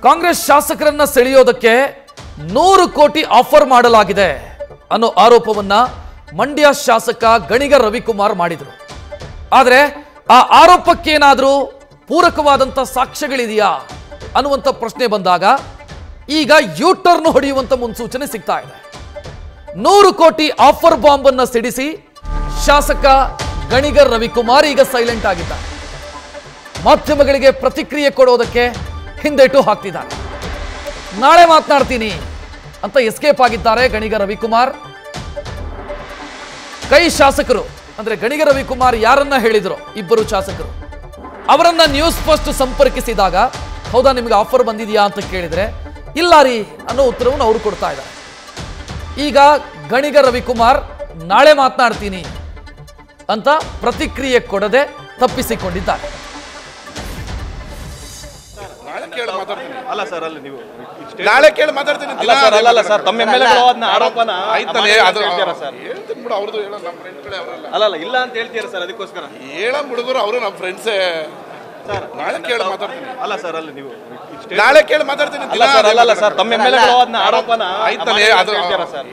ಕಾಂಗ್ರೆಸ್ ಶಾಸಕರನ್ನ ಸೆಳೆಯೋದಕ್ಕೆ 100 ಕೋಟಿ ಆಫರ್ ಮಾಡಲಾಗಿದೆ ಅನ್ನೋ ಆರೋಪವನ್ನ ಮಂಡ್ಯ ಶಾಸಕ ಗಣಿಗ ರವಿಕುಮಾರ್ ಮಾಡಿದರು. ಆದರೆ ಆ ಆರೋಪಕ್ಕೇನಾದರೂ ಪೂರಕವಾದಂತ ಸಾಕ್ಷ್ಯಗಳಿದೆಯಾ ಅನ್ನುವಂಥ ಪ್ರಶ್ನೆ ಬಂದಾಗ ಈಗ ಯೂಟರ್ನ್ ಹೊಡೆಯುವಂತ ಮುನ್ಸೂಚನೆ ಸಿಗ್ತಾ ಇದೆ. 100 ಕೋಟಿ ಆಫರ್ ಬಾಂಬ್ ಅನ್ನ ಸಿಡಿಸಿ ಶಾಸಕ ಗಣಿಗ ರವಿಕುಮಾರ್ ಈಗ ಸೈಲೆಂಟ್ ಆಗಿದ್ದಾರೆ. ಮಾಧ್ಯಮಗಳಿಗೆ ಪ್ರತಿಕ್ರಿಯೆ ಕೊಡೋದಕ್ಕೆ ಹಿಂದೇಟು ಹಾಕ್ತಿದ್ದಾರೆ. ನಾಳೆ ಮಾತನಾಡ್ತೀನಿ ಅಂತ ಎಸ್ಕೇಪ್ ಆಗಿದ್ದಾರೆ ಗಣಿಗ ರವಿಕುಮಾರ್. ಕೈ ಶಾಸಕರು ಅಂದ್ರೆ ಗಣಿಗ ರವಿಕುಮಾರ್ ಯಾರನ್ನ ಹೇಳಿದ್ರು, ಇಬ್ಬರು ಶಾಸಕರು, ಅವರನ್ನ ನ್ಯೂಸ್ ಫಸ್ಟ್ ಸಂಪರ್ಕಿಸಿದಾಗ ಹೌದಾ ನಿಮ್ಗೆ ಆಫರ್ ಬಂದಿದೆಯಾ ಅಂತ ಕೇಳಿದ್ರೆ ಇಲ್ಲ ರೀ ಅನ್ನೋ ಉತ್ತರವನ್ನು ಅವರು ಕೊಡ್ತಾ ಇದ್ದಾರೆ. ಈಗ ಗಣಿಗ ರವಿಕುಮಾರ್ ನಾಳೆ ಮಾತನಾಡ್ತೀನಿ ಅಂತ ಪ್ರತಿಕ್ರಿಯೆ ಕೊಡದೆ ತಪ್ಪಿಸಿಕೊಂಡಿದ್ದಾರೆ. ಅಲ್ಲ ಸರ್, ಅಲ್ಲಿ ನೀವು ನಾಳೆ ಕೇಳಿ ಮಾತಾಡ್ತೀನಿ. ಅಲ್ಲ ಸರ್, ತಮ್ಮ ಎಮ್ಎಲ್ಎಗಳು ಅದನ್ನ ಆರೋಪನ ಅಲ್ಲ ಇಲ್ಲ ಅಂತ ಹೇಳ್ತೀರಾ ಸರ್, ಅದಕ್ಕೋಸ್ಕರ ಹೇಳ ಹುಡುಗರು ಅವರು ನಮ್ಮ ಫ್ರೆಂಡ್ಸೇ. ನಾಳೆ ಕೇಳಿ ಮಾತಾಡ್ತೀನಿ. ಅಲ್ಲ ಸರ್, ಅಲ್ಲಿ ನೀವು ನಾಳೆ ಕೇಳಿ ಮಾತಾಡ್ತೀನಿ. ಅಲ್ಲ ಸರ್, ತಮ್ಮ ಎಮ್ಎಲ್ಎಗಳು ಅದನ್ನ ಆರೋಪನ ಹೇಳ್ತೀರಾ ಸರ್,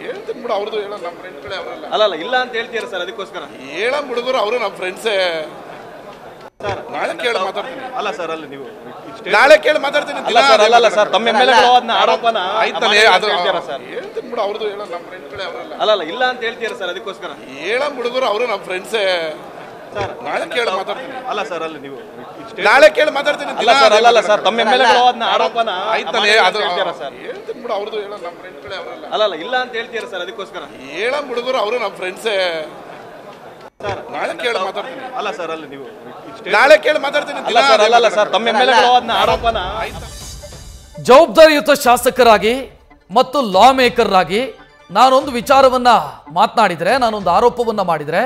ಅವ್ರದ್ದು ಹೇಳ ನಮ್ಮ ಫ್ರೆಂಡ್ಗಳೇ ಅವರಲ್ಲ. ಅಲ್ಲ ಇಲ್ಲ ಅಂತ ಹೇಳ್ತೀರಾ ಸರ್, ಅದಕ್ಕೋಸ್ಕರ ಹೇಳ ಹುಡುಗರು ಅವರು ನಮ್ಮ ಫ್ರೆಂಡ್ಸೇ. ನಾಳೆ ಕೇಳಿ ಮಾತಾಡ್ತೀನಿ. ಅಲ್ಲ ಸರ್, ಅಲ್ಲಿ ನೀವು ನಾಳೆ ಕೇಳಿ ಮಾತಾಡ್ತೀನಿ. ಅಲ್ಲ ಸರ್, ತಮ್ಮ ಎಮ್ಎಲ್ಎಗಳು ಅದನ್ನ ಆರೋಪನ ಹೇಳ್ತೀರಾ ಸರ್, ಅವ್ರದ್ದು ಹೇಳ ನಮ್ಮ ಫ್ರೆಂಡ್ಗಳೇ ಅವರಲ್ಲ. ಅಲ್ಲ ಇಲ್ಲ ಅಂತ ಹೇಳ್ತೀರಾ ಸರ್, ಅದಕ್ಕೋಸ್ಕರ ಹೇಳ ಹುಡುಗರು ಅವರು ನಮ್ಮ ಫ್ರೆಂಡ್ಸೇ. ನಾಳೆ ಕೇಳಿ ಮಾತಾಡ್ತೀನಿ. ಅಲ್ಲ ಸರ್, ಅಲ್ಲಿ ನೀವು ನಾಳೆ ಕೇಳಿ ಮಾತಾಡ್ತೀನಿ. ಅಲ್ಲ ಸರ್, ತಮ್ಮ ಎಮ್ಎಲ್ಎಗಳು ಅದನ್ನ ಆರೋಪನ ಹೇಳ್ತೀರಾ ಸರ್, ಅವ್ರದ್ದು ಹೇಳ ನಮ್ಮ ಫ್ರೆಂಡ್ಗಳೇ ಅವರಲ್ಲ. ಅಲ್ಲ ಇಲ್ಲ ಅಂತ ಹೇಳ್ತೀರಾ ಸರ್, ಅದಕ್ಕೋಸ್ಕರ ಹೇಳ ಹುಡುಗರು ಅವರು ನಮ್ಮ ಫ್ರೆಂಡ್ಸೇ. ನಾಳೆ ಕೇಳಿ ಮಾತಾಡ್ತೀನಿ. ಅಲ್ಲ ಸರ್, ಅಲ್ಲಿ ನೀವು ನಾಳೆ ಕೇಳಿ ಮಾತಾಡ್ತೀನಿ. ಅಲ್ಲ ಸರ್, ತಮ್ಮ ಎಮ್ಎಲ್ಎಗಳು ಅದನ್ನ ಆರೋಪನ ಜವಾಬ್ದಾರಿಯುತ ಶಾಸಕರಾಗಿ ಮತ್ತು ಲಾ ಮೇಕರ್ ಆಗಿ ನಾನೊಂದು ವಿಚಾರವನ್ನ ಮಾತನಾಡಿದ್ರೆ, ನಾನೊಂದು ಆರೋಪವನ್ನ ಮಾಡಿದ್ರೆ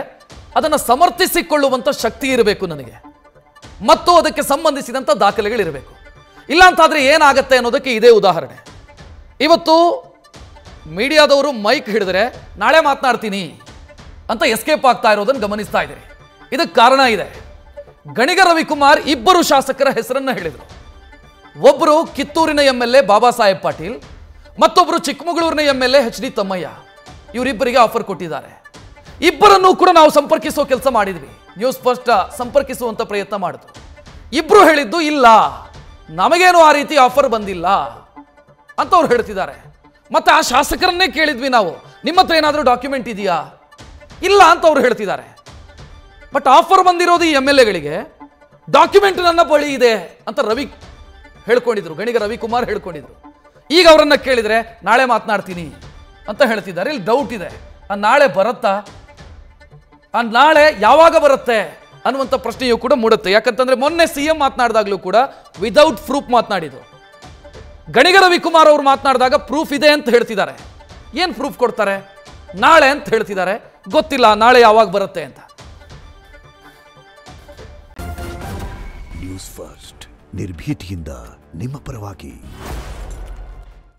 ಅದನ್ನು ಸಮರ್ಥಿಸಿಕೊಳ್ಳುವಂತ ಶಕ್ತಿ ಇರಬೇಕು ನನಗೆ, ಮತ್ತು ಅದಕ್ಕೆ ಸಂಬಂಧಿಸಿದಂಥ ದಾಖಲೆಗಳಿರಬೇಕು. ಇಲ್ಲಾಂತಾದ್ರೆ ಏನಾಗತ್ತೆ ಅನ್ನೋದಕ್ಕೆ ಇದೇ ಉದಾಹರಣೆ. ಇವತ್ತು ಮೀಡಿಯಾದವರು ಮೈಕ್ ಹಿಡಿದ್ರೆ ನಾಳೆ ಮಾತನಾಡ್ತೀನಿ ಅಂತ ಎಸ್ಕೇಪ್ ಆಗ್ತಾ ಇರೋದನ್ನು ಗಮನಿಸ್ತಾ ಇದ್ದೀರಿ. ಇದಕ್ಕೆ ಕಾರಣ ಇದೆ. ಗಣಿಗ ರವಿಕುಮಾರ್ ಇಬ್ಬರು ಶಾಸಕರ ಹೆಸರನ್ನ ಹೇಳಿದರು. ಒಬ್ಬರು ಕಿತ್ತೂರಿನ MLA ಬಾಬಾ ಸಾಹೇಬ್ ಪಾಟೀಲ್, ಮತ್ತೊಬ್ಬರು ಚಿಕ್ಕಮಗಳೂರಿನ MLA HD ತಮ್ಮಯ್ಯ. ಇವರಿಬ್ಬರಿಗೆ ಆಫರ್ ಕೊಟ್ಟಿದ್ದಾರೆ. ಇಬ್ಬರನ್ನು ಕೂಡ ನಾವು ಸಂಪರ್ಕಿಸೋ ಕೆಲಸ ಮಾಡಿದ್ವಿ. ನ್ಯೂಸ್ ಫಸ್ಟ್ ಸಂಪರ್ಕಿಸುವಂತ ಪ್ರಯತ್ನ ಮಾಡಿದ್ರು. ಇಬ್ರು ಹೇಳಿದ್ದು ಇಲ್ಲ, ನಮಗೇನು ಆ ರೀತಿ ಆಫರ್ ಬಂದಿಲ್ಲ ಅಂತ ಅವ್ರು ಹೇಳ್ತಿದ್ದಾರೆ. ಮತ್ತೆ ಆ ಶಾಸಕರನ್ನೇ ಕೇಳಿದ್ವಿ ನಾವು, ನಿಮ್ಮ ಹತ್ರ ಏನಾದರೂ ಡಾಕ್ಯುಮೆಂಟ್ ಇದೆಯಾ? ಇಲ್ಲ ಅಂತ ಅವ್ರು ಹೇಳ್ತಿದ್ದಾರೆ. ಬಟ್ ಆಫರ್ ಬಂದಿರೋದು ಈ MLAಗಳಿಗೆ, ಡಾಕ್ಯುಮೆಂಟ್ ನನ್ನ ಬಳಿ ಇದೆ ಅಂತ ಹೇಳ್ಕೊಂಡಿದ್ರು, ಗಣಿಗ ರವಿಕುಮಾರ್ ಹೇಳ್ಕೊಂಡಿದ್ರು. ಈಗ ಅವರನ್ನ ಕೇಳಿದ್ರೆ ನಾಳೆ ಮಾತನಾಡ್ತೀನಿ ಅಂತ ಹೇಳ್ತಿದ್ದಾರೆ. ಇಲ್ಲಿ ಡೌಟ್ ಇದೆ, ಆ ನಾಳೆ ಬರುತ್ತಾ, ಆ ನಾಳೆ ಯಾವಾಗ ಬರುತ್ತೆ ಅನ್ನುವಂಥ ಪ್ರಶ್ನೆಯೂ ಕೂಡ ಮೂಡುತ್ತೆ. ಯಾಕಂತಂದ್ರೆ ಮೊನ್ನೆ CM ಮಾತನಾಡಿದಾಗಲೂ ಕೂಡ ವಿದೌಟ್ ಪ್ರೂಫ್ ಮಾತನಾಡಿದ್ರು. ಗಣಿಗ ರವಿಕುಮಾರ್ ಅವರು ಮಾತನಾಡಿದಾಗ ಪ್ರೂಫ್ ಇದೆ ಅಂತ ಹೇಳ್ತಿದ್ದಾರೆ. ಏನು ಪ್ರೂಫ್ ಕೊಡ್ತಾರೆ? ನಾಳೆ ಅಂತ ಹೇಳ್ತಿದ್ದಾರೆ. ಗೊತ್ತಿಲ್ಲ ನಾಳೆ ಯಾವಾಗ ಬರುತ್ತೆ ಅಂತ. ನ್ಯೂಸ್ ಫಸ್ಟ್ ನಿರ್ಭೀತಿಯಿಂದ ನಿಮ್ಮ ಪರವಾಗಿ.